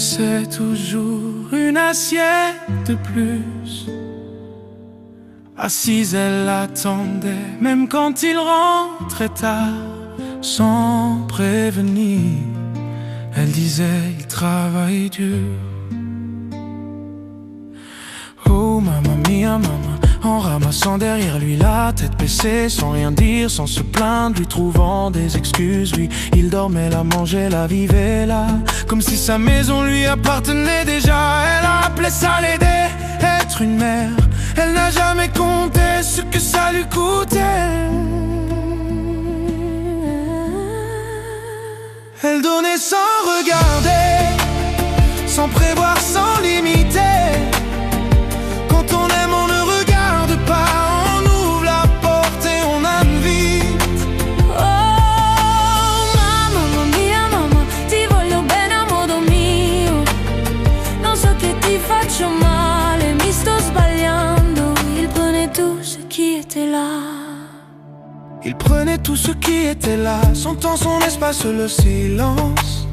laissait toujours une assiette de plus. Assise, elle l'attendait, même quand il rentrait tard, sans prévenir. Elle disait, il travaille dur. Oh mamma mia, maman, en ramassant derrière lui la tête baissée, sans rien dire, sans se plaindre, lui trouvant des excuses. Lui, il dormait, la mangeait, la vivait là, comme si sa maison lui appartenait déjà. Elle a appelé ça l'aider, être une mère. Elle n'a jamais compté ce que ça lui coûtait. Elle donnait sans regarder, sans prévoir, sans limiter. Quand on aime, on ne regarde pas, on ouvre la porte et on invite. Oh mamma mia, mamma, ti voglio bene, amore mio. Non so che ti faccio male, mi sto sbagliando. Il prenait tout ce qui était là. Il prenait tout ce qui était là, son temps, son espace, le silence.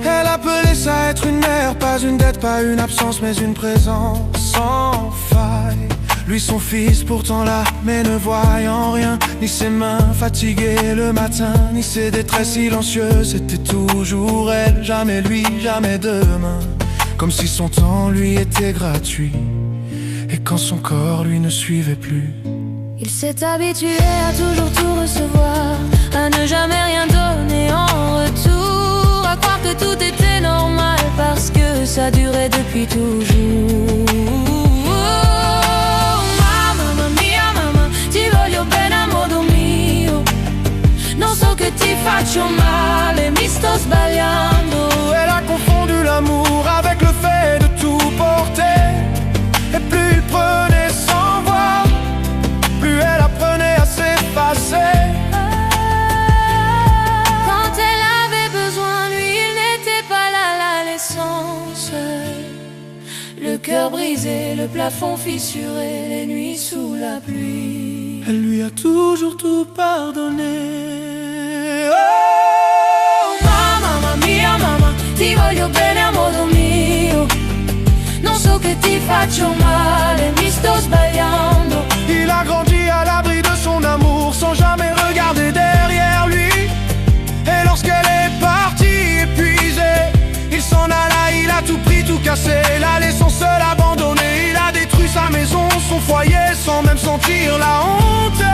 Elle appelait ça être une mère, pas une dette, pas une absence, mais une présence sans faille. Lui son fils pourtant là, mais ne voyant rien, ni ses mains fatiguées le matin, ni ses détresses silencieuses. C'était toujours elle, jamais lui, jamais demain. Comme si son temps lui était gratuit, et quand son corps lui ne suivait plus. Il s'est habitué à toujours tout recevoir, à ne jamais rien donner en retour, à croire que tout était normal parce que ça durait depuis toujours. Mamma mia, mamma, ti voglio bene, amore mio. Non so che ti faccio male, mi sto sbagliando. Elle a confondu l'amour avec le fait de tout porter, et plus il prenait sans voir, plus elle apprenait à s'effacer. Quand elle avait besoin, lui, il n'était pas là, l'essence. Le cœur brisé, le plafond fissuré, les nuits sous la pluie. Elle lui a toujours tout pardonné. Oh, Mamma mia, mamma, ti voglio bene, amore mio. Non so che ti faccio male, mi sto sbagliando. il a grandi à l'abri de son amour, sans jamais regarder derrière lui. Et lorsqu'elle est partie épuisée, il s'en alla, il a tout pris, tout cassé, la laissant seule, abandonnée. Il a détruit sa maison, son foyer, sans même sentir la honte.